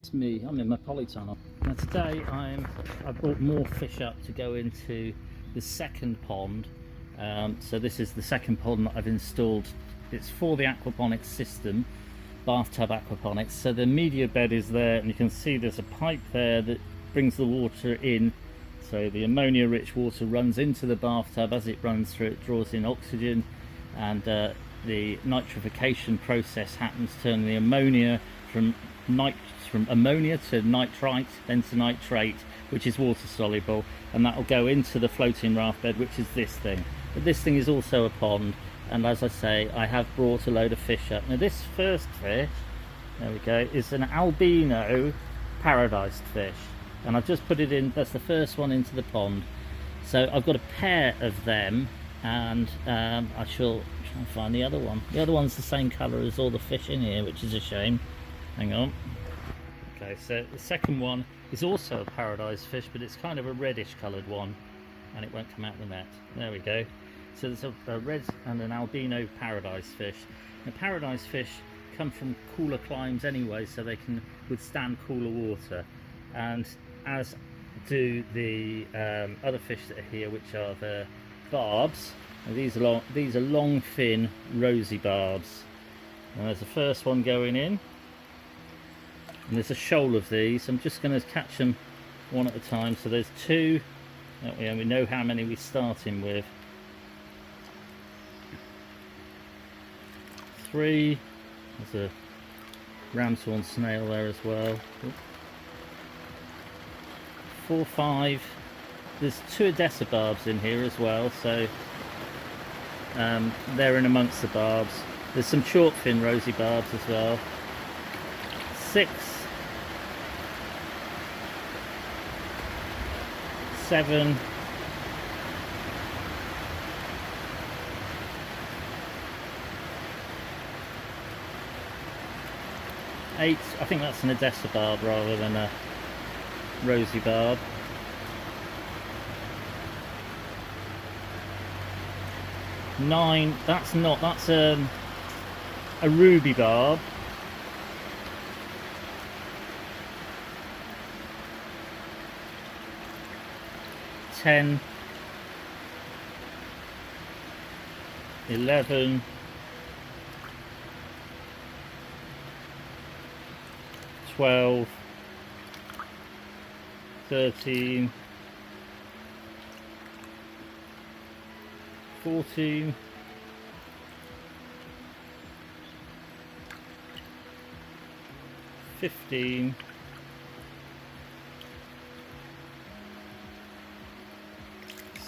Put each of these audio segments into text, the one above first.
It's me, I'm in my polytunnel. Now today I brought more fish up to go into the second pond. So this is the second pond that I've installed. It's for the aquaponics system, bathtub aquaponics. So the media bed is there, and you can see there's a pipe there that brings the water in. So the ammonia rich water runs into the bathtub. As it runs through, it draws in oxygen, and the nitrification process happens, turning the ammonia from ammonia to nitrite, then to nitrate, which is water soluble, and that will go into the floating raft bed, which is this thing. But this thing is also a pond, and as I say, I have brought a load of fish up. Now this first fish, there we go, is an albino paradise fish, and I've just put it in. That's the first one into the pond. So I've got a pair of them, and I shall try and find the other one. The other one's the same colour as all the fish in here, which is a shame. Hang on. Okay, so the second one is also a paradise fish, but it's kind of a reddish coloured one, and it won't come out the net. There we go. So there's a red and an albino paradise fish. Now paradise fish come from cooler climes anyway, so they can withstand cooler water, and as do the other fish that are here, which are the barbs. Now these are long fin rosy barbs. And there's the first one going in. And there's a shoal of these. I'm just going to catch them one at a time. So there's two. We know how many we're starting with. 3. There's a ramshorn snail there as well. 4, 5. There's 2 Odessa barbs in here as well. So they're in amongst the barbs. There's some short fin rosy barbs as well. 6. 7, 8. I think that's an Odessa barb rather than a rosy barb. 9. That's a ruby barb. 10, 11, 12, 13, 14, 15,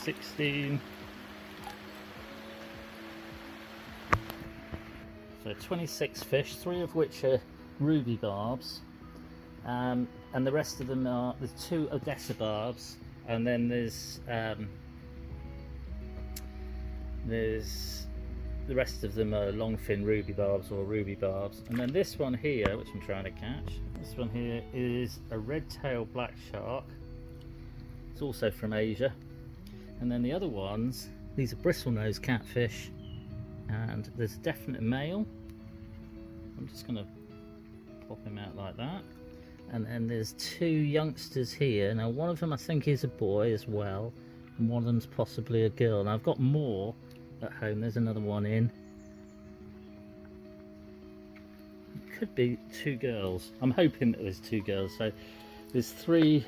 16, so 26 fish, 3 of which are ruby barbs, and the rest of them are, there's 2 Odessa barbs, and then there's the rest of them are longfin ruby barbs or ruby barbs. And then this one here, which I'm trying to catch, this one here is a red-tailed black shark. It's also from Asia. And then the other ones, these are bristlenose catfish, and there's a definite male. I'm just going to pop him out like that. And then there's 2 youngsters here. Now one of them I think is a boy as well, and one of them's possibly a girl. Now I've got more at home. There's another one in. It could be 2 girls. I'm hoping that there's 2 girls. So there's 3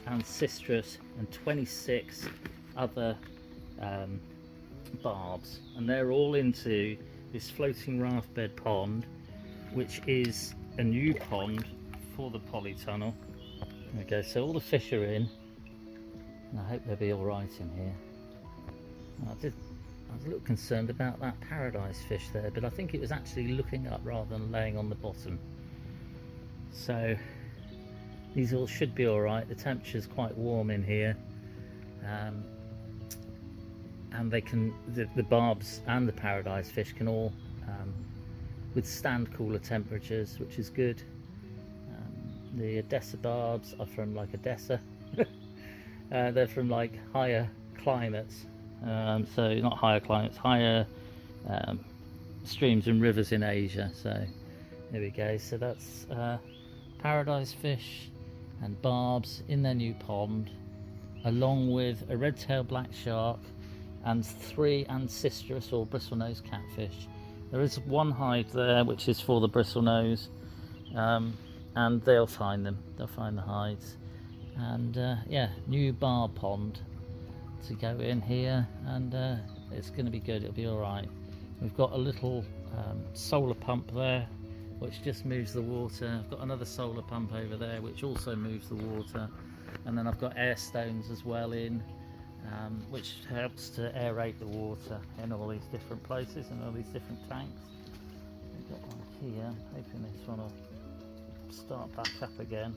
Ancistrus and 26 other barbs, and they're all into this floating raft bed pond, which is a new pond for the polytunnel. Okay, so all the fish are in, and I hope they'll be all right in here. I was a little concerned about that paradise fish there, but I think it was actually looking up rather than laying on the bottom. So these all should be all right. The temperature's quite warm in here. And they can, the barbs and the paradise fish can all withstand cooler temperatures, which is good. The Odessa barbs are from like Odessa. They're from like higher climates, so not higher climates, higher streams and rivers in Asia. So there we go. So that's paradise fish and barbs in their new pond, along with a red-tailed black shark and 3 ancistrus or bristlenose catfish. There is one hide there which is for the bristlenose, and they'll find them. They'll find the hides. And yeah, new barb pond to go in here, and it's going to be good. It'll be all right. We've got a little solar pump there which just moves the water. I've got another solar pump over there which also moves the water, and then I've got air stones as well in, which helps to aerate the water in all these different places and all these different tanks. We've got one here. I'm hoping this one will start back up again.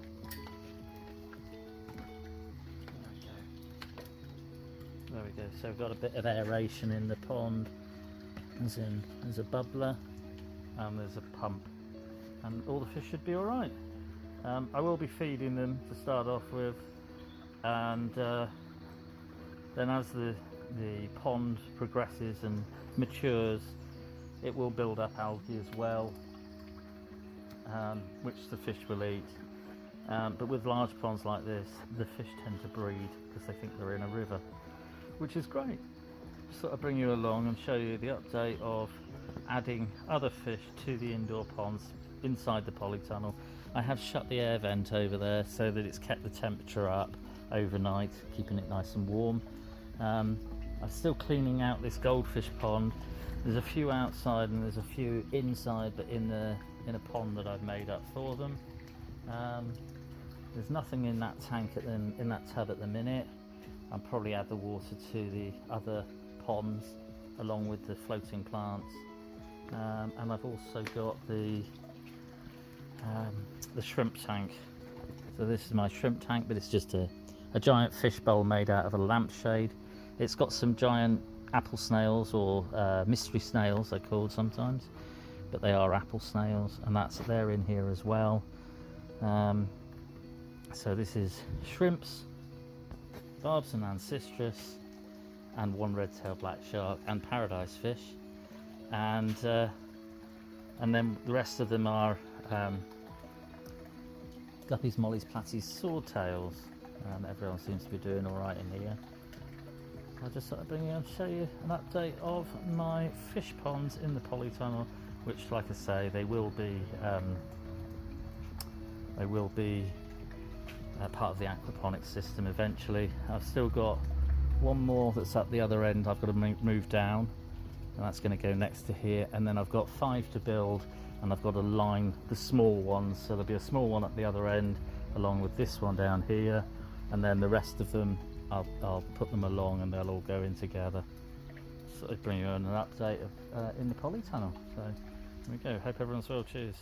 There we go. So we've got a bit of aeration in the pond, as in there's a bubbler and there's a pump, and all the fish should be all right. I will be feeding them to start off with, and then as the pond progresses and matures, it will build up algae as well, which the fish will eat. But with large ponds like this, the fish tend to breed because they think they're in a river, which is great. Just sort of bring you along and show you the update of adding other fish to the indoor ponds inside the polytunnel. I have shut the air vent over there so that it's kept the temperature up overnight, keeping it nice and warm. I'm still cleaning out this goldfish pond. There's a few outside and there's a few inside, but in a pond that I've made up for them. There's nothing in that tank in that tub at the minute. I'll probably add the water to the other ponds along with the floating plants, and I've also got the shrimp tank. So this is my shrimp tank, but it's just a giant fish bowl made out of a lampshade. It's got some giant apple snails, or mystery snails they're called sometimes, but they are apple snails, and they're in here as well. So this is shrimps, Barbs and Ancistrus, and one red-tailed black shark and paradise fish, and then the rest of them are guppies, mollies, platies, swordtails. Everyone seems to be doing all right in here. I'll just sort of bring you and show you an update of my fish ponds in the polytunnel, which, like I say, they will be part of the aquaponics system eventually. I've still got one more that's at the other end I've got to move down, and that's going to go next to here, and then I've got 5 to build, and I've got to line the small ones, so there'll be a small one at the other end along with this one down here, and then the rest of them I'll put them along and they'll all go in together. So I bring you an update of in the polytunnel. So there we go. Hope everyone's well. Cheers.